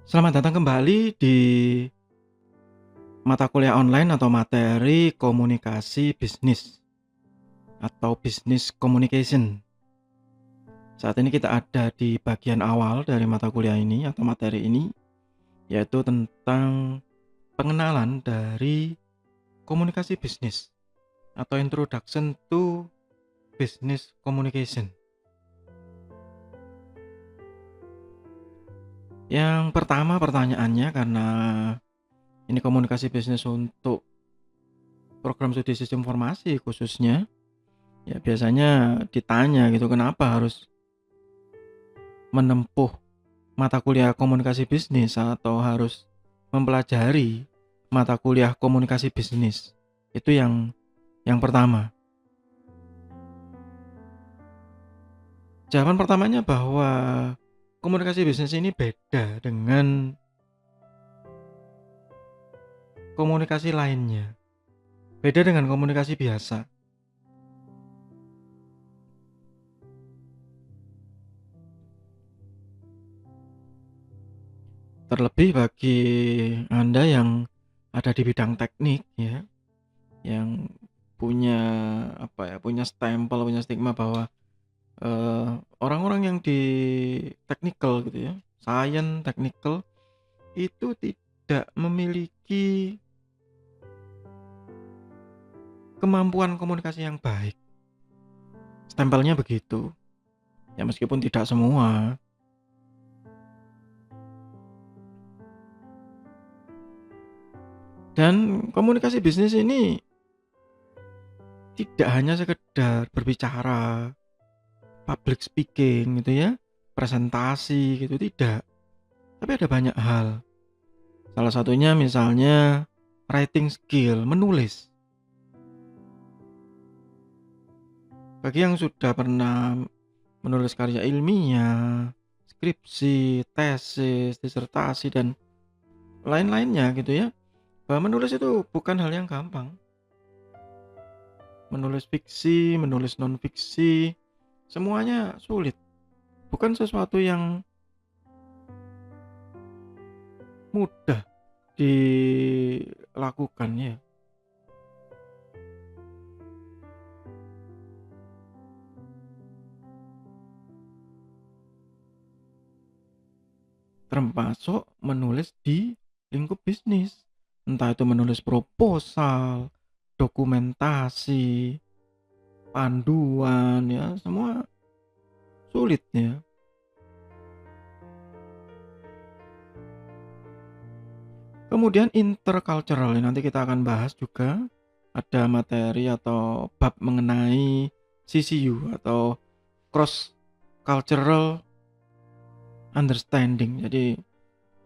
Selamat datang kembali di mata kuliah online atau materi komunikasi bisnis atau business communication. Saat ini kita ada di bagian awal dari mata kuliah ini atau materi ini, yaitu tentang pengenalan dari komunikasi bisnis atau introduction to business communication. Yang pertama pertanyaannya, karena ini komunikasi bisnis untuk program studi sistem informasi khususnya, ya biasanya ditanya gitu, kenapa harus menempuh mata kuliah komunikasi bisnis atau harus mempelajari mata kuliah komunikasi bisnis. Itu yang pertama. Jawaban pertamanya bahwa komunikasi bisnis ini beda dengan komunikasi lainnya. Beda dengan komunikasi biasa. Terlebih bagi Anda yang ada di bidang teknik ya, yang punya punya stempel, punya stigma bahwa orang-orang yang di technical gitu ya, science, technical itu tidak memiliki kemampuan komunikasi yang baik. Stempelnya begitu. Ya meskipun tidak semua. Dan komunikasi bisnis ini tidak hanya sekedar berbicara, public speaking gitu ya, presentasi gitu, tidak. Tapi ada banyak hal. Salah satunya misalnya writing skill, menulis. Bagi yang sudah pernah menulis karya ilmiah, skripsi, tesis, disertasi, dan lain-lainnya gitu ya, bahwa menulis itu bukan hal yang gampang. Menulis fiksi, menulis non-fiksi, semuanya sulit. Bukan sesuatu yang mudah dilakukan ya. Termasuk menulis di lingkup bisnis. Entah itu menulis proposal, dokumentasi, panduan ya, semua sulit ya. Kemudian intercultural, nanti kita akan bahas juga, ada materi atau bab mengenai CCU atau cross cultural understanding. Jadi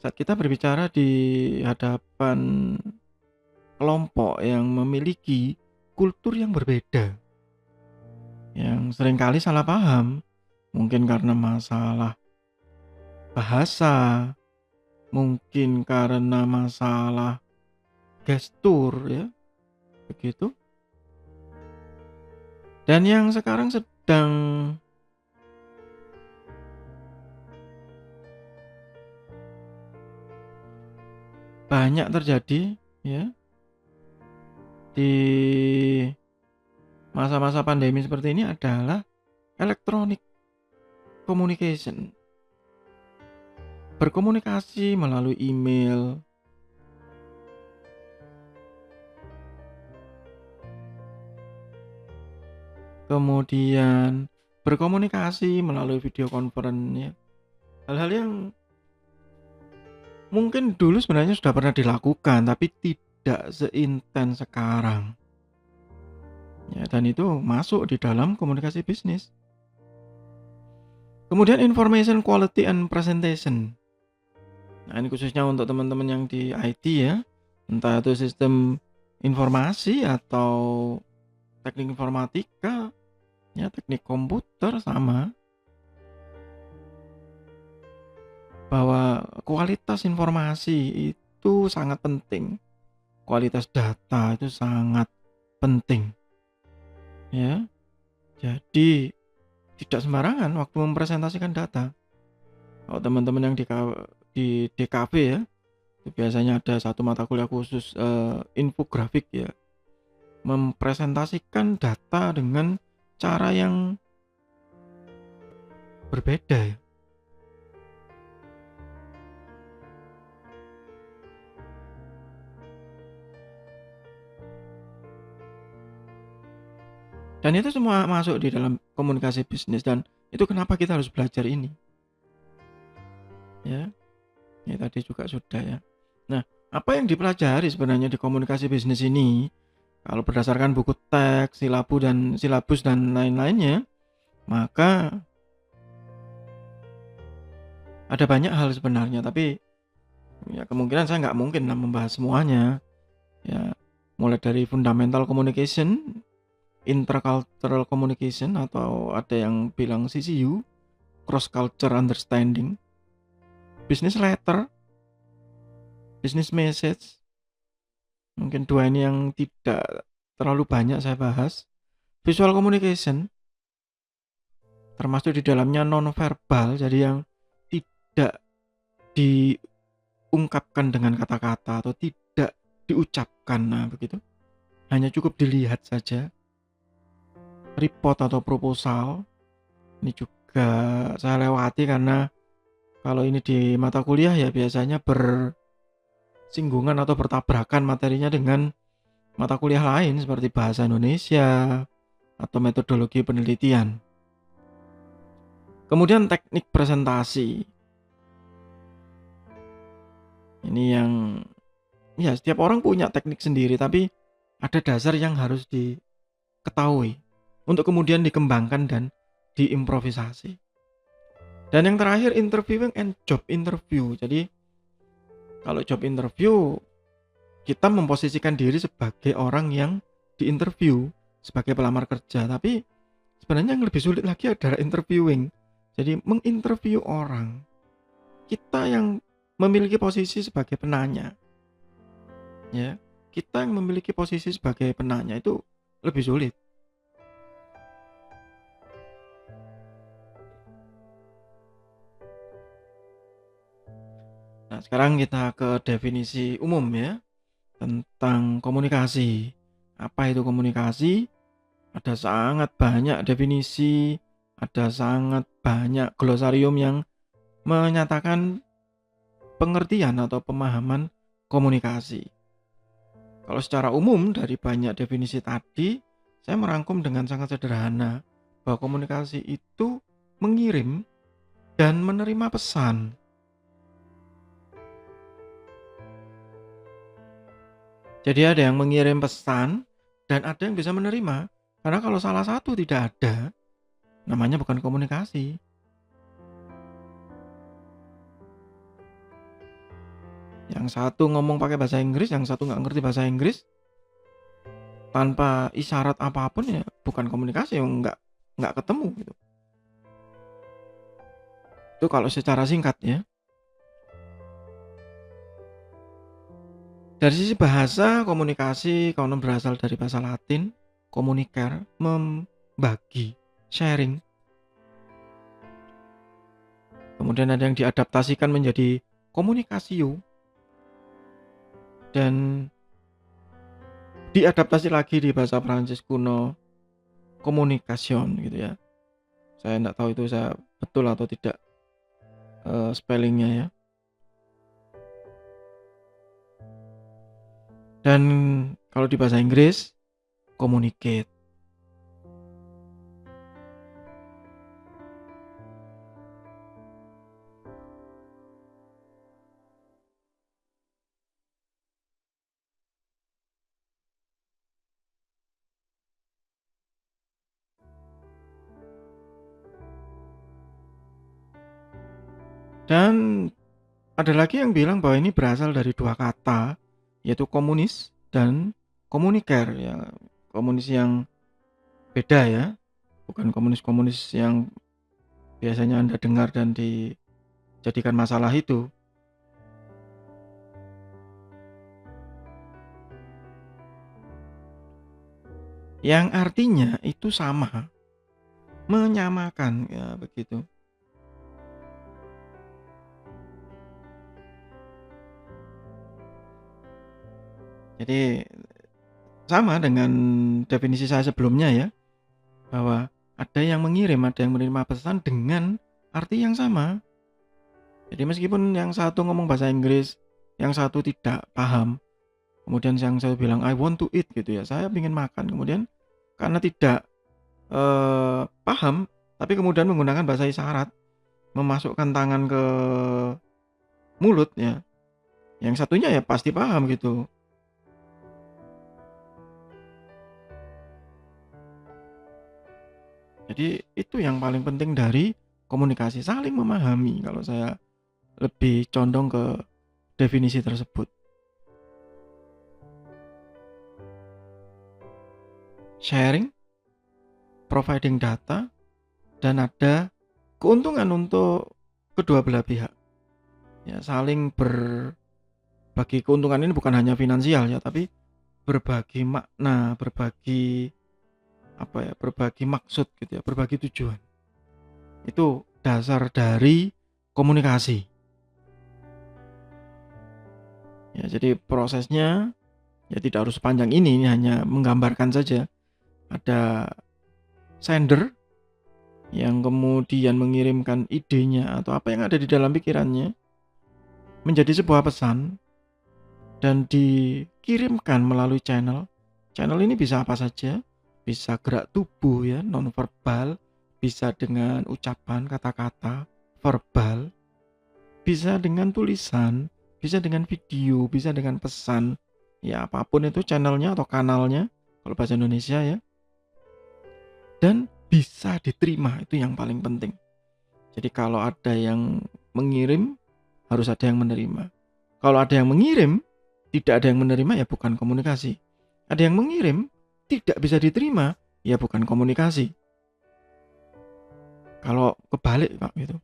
saat kita berbicara di hadapan kelompok yang memiliki kultur yang berbeda, yang seringkali salah paham, mungkin karena masalah bahasa, mungkin karena masalah gestur ya, begitu. Dan yang sekarang sedang banyak terjadi ya di masa-masa pandemi seperti ini adalah electronic communication. Berkomunikasi melalui email, kemudian berkomunikasi melalui video conference ya. Hal-hal yang mungkin dulu sebenarnya sudah pernah dilakukan tapi tidak seintens sekarang. Ya, dan itu masuk di dalam komunikasi bisnis. Kemudian information quality and presentation. Nah, ini khususnya untuk teman-teman yang di IT ya. Entah itu sistem informasi atau teknik informatika, ya teknik komputer sama. Bahwa kualitas informasi itu sangat penting. Kualitas data itu sangat penting. Ya. Jadi tidak sembarangan waktu mempresentasikan data. Kalau teman-teman yang di di DKV ya, itu biasanya ada satu mata kuliah khusus, infografik ya, mempresentasikan data dengan cara yang berbeda ya. Dan itu semua masuk di dalam komunikasi bisnis, dan itu kenapa kita harus belajar ini. Ya, ini tadi juga sudah ya. Nah, apa yang dipelajari sebenarnya di komunikasi bisnis ini? Kalau berdasarkan buku teks, silabus dan lain-lainnya, maka ada banyak hal sebenarnya, tapi ya kemungkinan saya nggak mungkin lah membahas semuanya. Ya, mulai dari fundamental communication, intercultural communication, atau ada yang bilang CCU, cross culture understanding, business letter, business message. Mungkin dua ini yang tidak terlalu banyak saya bahas. Visual communication, termasuk di dalamnya non-verbal, jadi yang tidak diungkapkan dengan kata-kata atau tidak diucapkan, nah begitu. Hanya cukup dilihat saja. Report atau proposal, ini juga saya lewati karena kalau ini di mata kuliah ya biasanya bersinggungan atau bertabrakan materinya dengan mata kuliah lain seperti bahasa Indonesia atau metodologi penelitian. Kemudian teknik presentasi. Ini yang ya setiap orang punya teknik sendiri, tapi ada dasar yang harus diketahui untuk kemudian dikembangkan dan diimprovisasi. Dan yang terakhir, interviewing and job interview. Jadi kalau job interview, kita memposisikan diri sebagai orang yang diinterview sebagai pelamar kerja, tapi sebenarnya yang lebih sulit lagi adalah interviewing. Jadi menginterview orang, kita yang memiliki posisi sebagai penanya, ya, kita yang memiliki posisi sebagai penanya itu lebih sulit. Nah, sekarang kita ke definisi umum ya tentang komunikasi. Apa itu komunikasi? Ada sangat banyak definisi, ada sangat banyak glosarium yang menyatakan pengertian atau pemahaman komunikasi. Kalau secara umum dari banyak definisi tadi, saya merangkum dengan sangat sederhana bahwa komunikasi itu mengirim dan menerima pesan. Jadi ada yang mengirim pesan dan ada yang bisa menerima. Karena kalau salah satu tidak ada, namanya bukan komunikasi. Yang satu ngomong pakai bahasa Inggris, yang satu nggak ngerti bahasa Inggris, tanpa isyarat apapun ya bukan komunikasi, yang nggak ketemu gitu. Itu kalau secara singkat ya. Dari sisi bahasa, komunikasi konon berasal dari bahasa Latin, communicare, membagi, sharing. Kemudian ada yang diadaptasikan menjadi komunikasio, dan diadaptasi lagi di bahasa Prancis kuno, communication gitu ya. Saya enggak tahu itu saya betul atau tidak spellingnya ya. Dan kalau di bahasa Inggris, communicate. Dan ada lagi yang bilang bahwa ini berasal dari dua kata, yaitu komunis dan communicare ya. Komunis yang beda ya, bukan komunis-komunis yang biasanya Anda dengar dan dijadikan masalah itu. Yang artinya itu sama, menyamakan ya begitu. Jadi sama dengan definisi saya sebelumnya ya, bahwa ada yang mengirim, ada yang menerima pesan dengan arti yang sama. Jadi meskipun yang satu ngomong bahasa Inggris, yang satu tidak paham, kemudian yang satu bilang I want to eat gitu ya, saya ingin makan. Kemudian karena tidak paham, tapi kemudian menggunakan bahasa isyarat, memasukkan tangan ke mulut ya, yang satunya ya pasti paham gitu. Jadi itu yang paling penting dari komunikasi, saling memahami kalau saya lebih condong ke definisi tersebut. Sharing, providing data, dan ada keuntungan untuk kedua belah pihak. Ya, saling berbagi keuntungan ini bukan hanya finansial ya, tapi berbagi makna, berbagi maksud gitu ya, berbagi tujuan. Itu dasar dari komunikasi. Ya, jadi prosesnya ya tidak harus sepanjang ini hanya menggambarkan saja. Ada sender yang kemudian mengirimkan idenya atau apa yang ada di dalam pikirannya menjadi sebuah pesan dan dikirimkan melalui channel. Channel ini bisa apa saja, bisa gerak tubuh ya, nonverbal, bisa dengan ucapan kata-kata verbal, bisa dengan tulisan, bisa dengan video, bisa dengan pesan. Ya apapun itu channelnya atau kanalnya kalau bahasa Indonesia ya. Dan bisa diterima, itu yang paling penting. Jadi kalau ada yang mengirim, harus ada yang menerima. Kalau ada yang mengirim, tidak ada yang menerima, ya bukan komunikasi. Ada yang mengirim, tidak bisa diterima, ya bukan komunikasi. Kalau kebalik Pak gitu,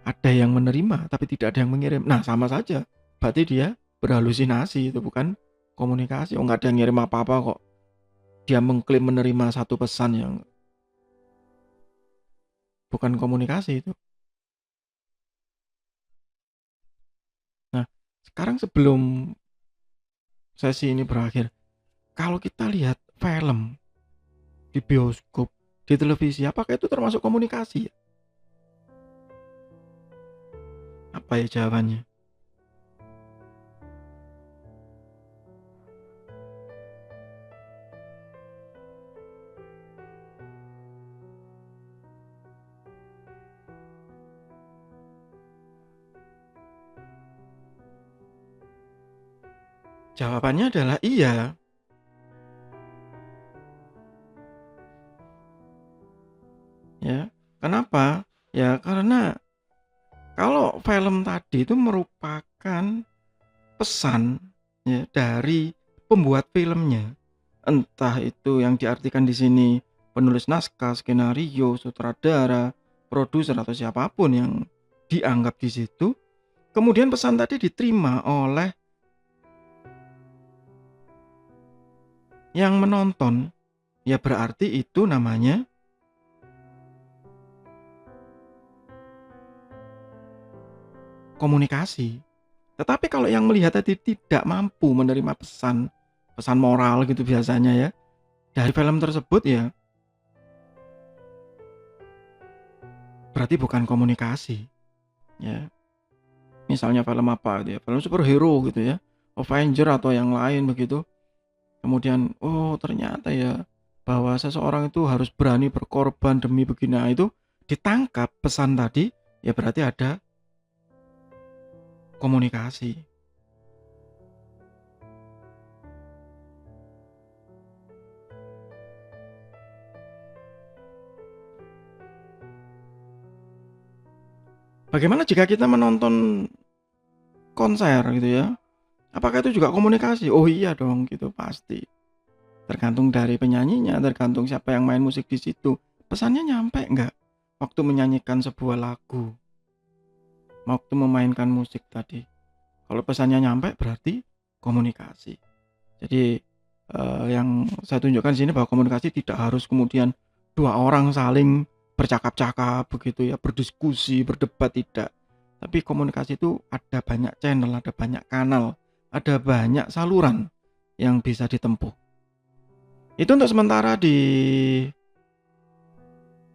ada yang menerima tapi tidak ada yang mengirim, nah sama saja, berarti dia berhalusinasi, itu bukan komunikasi. Oh nggak ada yang ngirim apa-apa kok, dia mengklaim menerima satu pesan yang bukan komunikasi itu. Nah, sekarang sebelum sesi ini berakhir, kalau kita lihat film di bioskop, di televisi, apakah itu termasuk komunikasi ya? Apa ya jawabannya? Jawabannya adalah iya. Ya, kenapa? Ya karena kalau film tadi itu merupakan pesan ya dari pembuat filmnya. Entah itu yang diartikan di sini penulis naskah, skenario, sutradara, produser atau siapapun yang dianggap di situ. Kemudian pesan tadi diterima oleh yang menonton. Ya berarti itu namanya komunikasi. Tetapi kalau yang melihat tadi tidak mampu menerima pesan, pesan moral gitu biasanya ya, dari film tersebut ya, berarti bukan komunikasi. Ya, misalnya film apa gitu ya, film superhero gitu ya, Avenger atau yang lain begitu. Kemudian, oh ternyata ya bahwa seseorang itu harus berani berkorban demi begini. Nah, itu ditangkap pesan tadi, ya berarti ada komunikasi. Bagaimana jika kita menonton konser gitu ya? Apakah itu juga komunikasi? Oh iya dong gitu pasti. Tergantung dari penyanyinya, tergantung siapa yang main musik di situ. Pesannya nyampe nggak waktu menyanyikan sebuah lagu, waktu memainkan musik tadi. Kalau pesannya nyampe berarti komunikasi. Jadi yang saya tunjukkan di sini bahwa komunikasi tidak harus kemudian dua orang saling bercakap-cakap begitu ya, berdiskusi, berdebat, tidak. Tapi komunikasi itu ada banyak channel, ada banyak kanal, ada banyak saluran yang bisa ditempuh. Itu untuk sementara di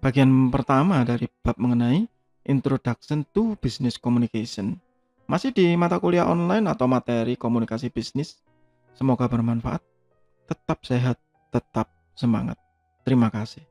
bagian pertama dari bab mengenai Introduction to Business Communication. Masih di mata kuliah online atau materi komunikasi bisnis. Semoga bermanfaat. Tetap sehat, tetap semangat. Terima kasih.